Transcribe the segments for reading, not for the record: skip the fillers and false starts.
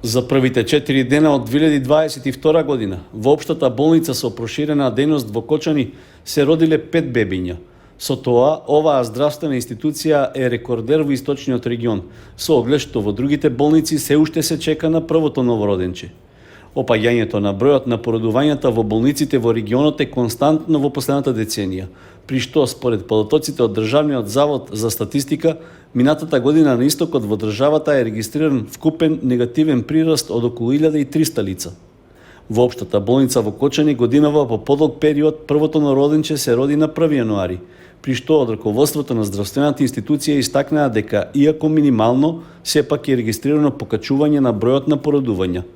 За првите 4 дена од 2022 година во општата болница со проширена дејност во Кочани се родиле 5 бебиња. Со тоа, оваа здравствена институција е рекордер во источниот регион, со оглед што во другите болници се уште се чека на првото новороденче. Опаѓањето на бројот на породувањата во болниците во регионот е константно во последната деценија, при што според податоците од Државниот завод за статистика, минатата година на истокот во државата е регистриран вкупен негативен прираст од околу 1300 лица. Во општата болница во Кочани годинава по подолг период првото новороденче се роди на 1 јануари, при што од раководството на здравствената институција истакнаа дека, иако минимално, сепак е регистрирано покачување на бројот на породувања.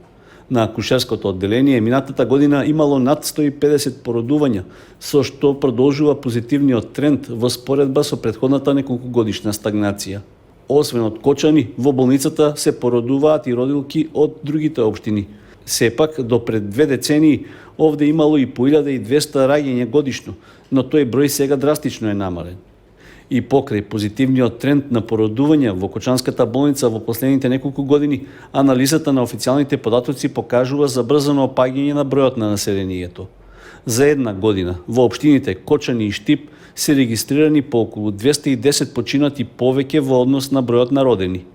На акушерското одделение минатата година имало над 150 породувања, со што продолжува позитивниот тренд во споредба со претходната неколкугодишна стагнација. Освен од Кочани, во болницата се породуваат и родилки од другите општини. Сепак, до пред 2 децении, овде имало и по 1200 раѓања годишно, но тој број сега драстично е намален. И покрај позитивниот тренд на породување во Кочанската болница во последните неколку години, анализата на официјалните податоци покажува забрзано опаѓање на бројот на населението. За една година во општините Кочани и Штип се регистрирани по околу 210 починати повеќе во однос на бројот на родени.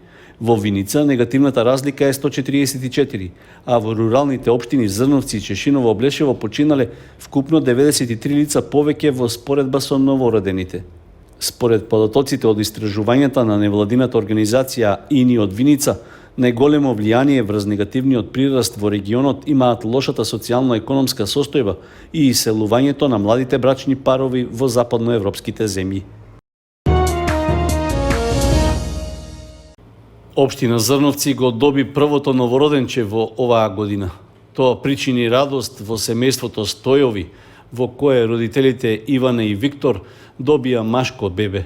Во Виница негативната разлика е 144, а во руралните општини Зрновци и Чешиново Облешево починале вкупно 93 лица повеќе во споредба со новородените. Според податоците од истражувањата на невладината организација ИНИ од Виница, најголемо влијание врз негативниот прираст во регионот имаат лошата социјално-економска состојба и иселувањето на младите брачни парови во западноевропските земји. Општина Зрновци го доби првото новороденче во оваа година. Тоа причини радост во семејството Стојови, во кое родителите Ивана и Виктор добија машко бебе.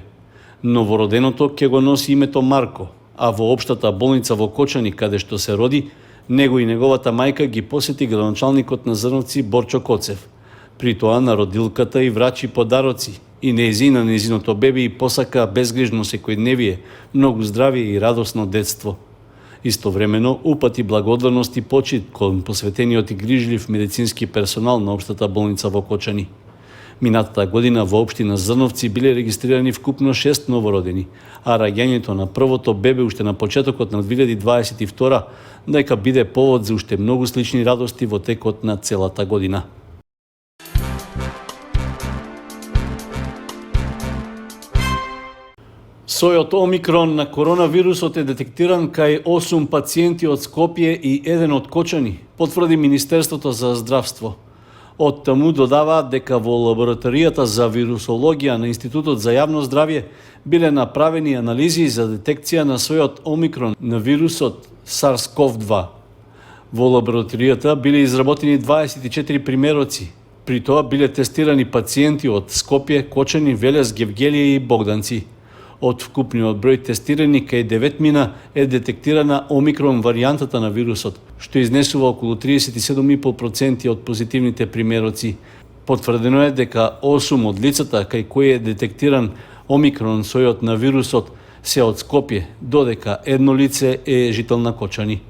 Новороденото ќе го носи името Марко, а во општата болница во Кочани, каде што се роди, него и неговата мајка ги посети градоначалникот на Зрновци Борчо Коцев. При тоа на родилката и врачи подароци и на незиното бебе и посака безгрижно секојдневие, многу здравие и радосно детство. Истовремено упати благодарност и почит кон посветениот и грижлив медицински персонал на општата болница во Кочани. Минатата година во општина Зрновци биле регистрирани вкупно 6 новородени, а раѓањето на првото бебе уште на почетокот на 2022 дека биде повод за уште многу слични радости во текот на целата година. Сојот Омикрон на коронавирусот е детектиран кај 8 пациенти од Скопје и 1 од Кочани, потврди Министерството за здравство. Од таму додаваат дека во лабораторијата за вирусологија на Институтот за јавно здравје биле направени анализи за детекција на сојот Омикрон на вирусот SARS-CoV-2. Во лабораторијата биле изработени 24 примероци. При тоа биле тестирани пациенти од Скопје, Кочани, Велес, Гевгелија и Богданци. Од вкупниот број тестирани кај 9 е детектирана Омикрон варијантата на вирусот, што изнесува околу 37,5% од позитивните примероци. Потврдено е дека 8 од лицата кај кои е детектиран Омикрон сојот на вирусот се од Скопје, додека едно лице е жител на Кочани.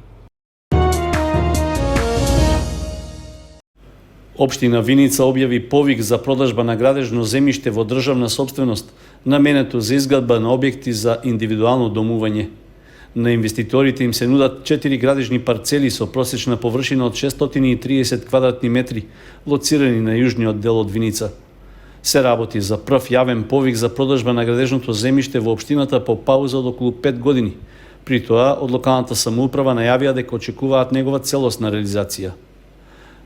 Општина Виница објави повик за продажба на градежно земјиште во државна сопственост, наменето за изградба на објекти за индивидуално домување. На инвеститорите им се нудат 4 градежни парцели со просечна површина од 630 квадратни метри, лоцирани на јужниот дел од Виница. Се работи за прв јавен повик за продажба на градежното земјиште во општината по пауза од околу 5 години. При тоа, од локалната самоуправа најавија дека очекуваат негова целосна реализација.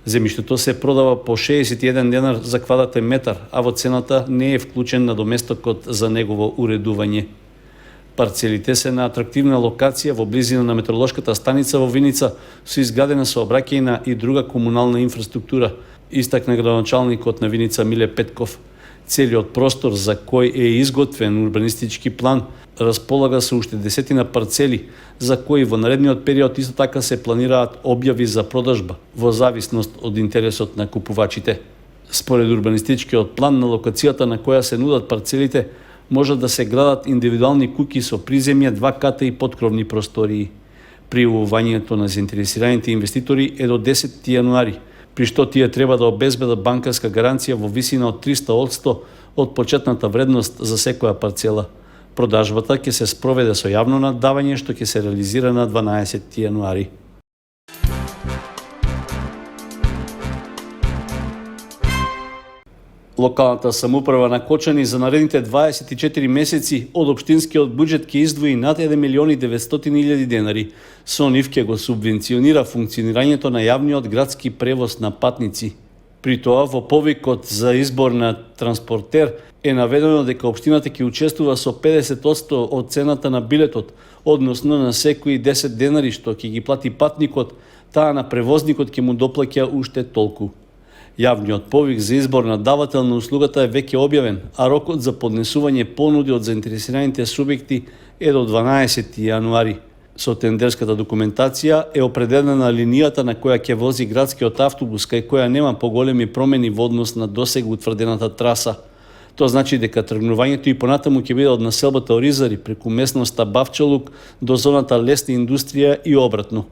Земјиштето се продава по 61 денар за квадратен метар, а во цената не е вклучен надоместокот за негово уредување. Парцелите се на атрактивна локација во близина на метеоролошката станица во Виница, со изградена сообраќајна и друга комунална инфраструктура, истакна градоначалникот на Виница Миле Петков. Целиот простор за кој е изготвен урбанистички план располага со уште десетина парцели, за кои во наредниот период исто така се планираат објави за продажба, во зависност од интересот на купувачите. Според урбанистичкиот план на локацијата на која се нудат парцелите, може да се градат индивидуални куќи со приземја, 2 ката и подкровни простории. Пријавувањето на заинтересираните инвеститори е до 10 јануари, при што тие треба да обезбедат банкарска гаранција во висина од 300% од почетната вредност за секоја парцела. Продажбата ќе се спроведе со јавно наддавање што ќе се реализира на 12 јануари. Локалната самоуправа на Кочани за наредните 24 месеци од општинскиот буџет ќе издвои над 1.900.000 денари. Со нив ќе го субвенционира функционирањето на јавниот градски превоз на патници. При тоа, во повикот за избор на транспортер е наведено дека општината ќе учествува со 50% од цената на билетот, односно на секои 10 денари што ќе ги плати патникот, таа на превозникот ќе му доплаќа уште толку. Јавниот повик за избор на давател на услугата е веќе објавен, а рокот за поднесување понуди од заинтересираните субјекти е до 12 јануари. Со тендерската документација е определена линијата на која ќе вози градскиот автобус, кај која нема поголеми промени во однос на досега утврдената траса. Тоа значи дека тргнувањето и понатаму ќе биде од населбата Оризари преку местноста Бавчалук до зоната лесна индустрија и обратно.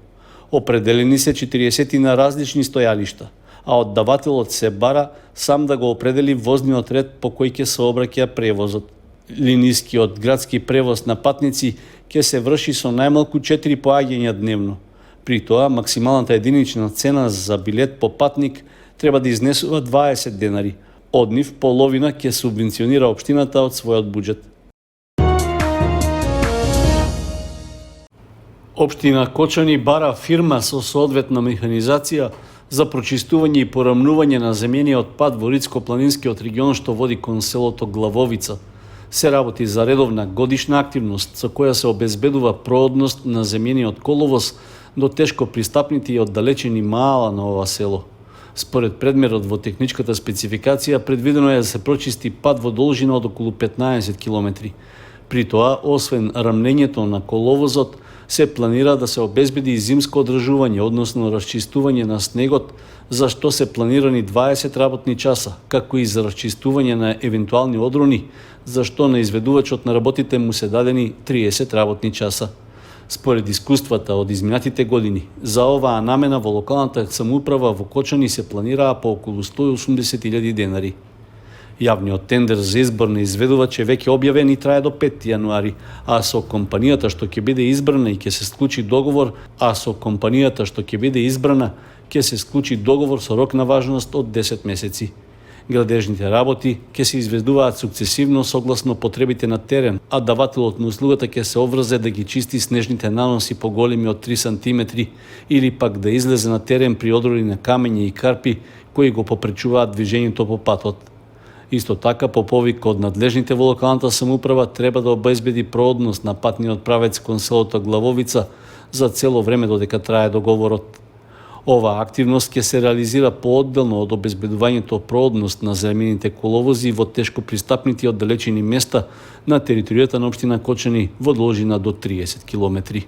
Определени се 40 на различни стојалишта, а од давателот се бара сам да го определи возниот ред по кој ќе се обраќа превозот. Линискиот градски превоз на патници ќе се врши со најмалку 4 поаѓања дневно. При тоа, максималната единична цена за билет по патник треба да изнесува 20 денари. Од нив половина ќе субвенционира општината од својот буџет. Општина Кочани бара фирма со соодветна механизација за прочистување и порамнување на земјениот пат во Рицко-планинскиот регион што води кон селото Главовица. Се работи за редовна годишна активност со која се обезбедува проодност на земјениот коловоз до тешко пристапните и оддалечени маала на ова село. Според предмерот во техничката спецификација предвидено е да се прочисти пат во должина од околу 15 км. При тоа, освен рамнењето на коловозот, се планира да се обезбеди и зимско одржување, односно расчистување на снегот, за што се планирани 20 работни часа, како и за расчистување на евентуални одрони, за што на изведувачот на работите му се дадени 30 работни часа. Според искуствата од изминатите години, за оваа намена во локалната самоуправа во Кочани се планираа по околу 180.000 денари. Јавниот тендер за избор на изведувач е веќе објавен и трае до 5 јануари, а со компанијата што ќе биде избрана ќе се склучи договор со рок на важност од 10 месеци. Градежните работи ќе се изведуваат сукцесивно согласно потребите на терен, а давателот на услугата ќе се обврзе да ги чисти снежните наноси поголеми од 3 см или пак да излезе на терен при одрони на камења и карпи кои го попречуваат движењето по патот. Исто така, по повик од надлежните во локалната самоуправа треба да обезбеди проодност на патниот правец кон селото Главовица за цело време додека трае договорот. Оваа активност ќе се реализира поодделно од обезбедувањето проодност на земјените коловози во тешко пристапните и оддалечени места на територијата на општина Кочани во должина до 30 км.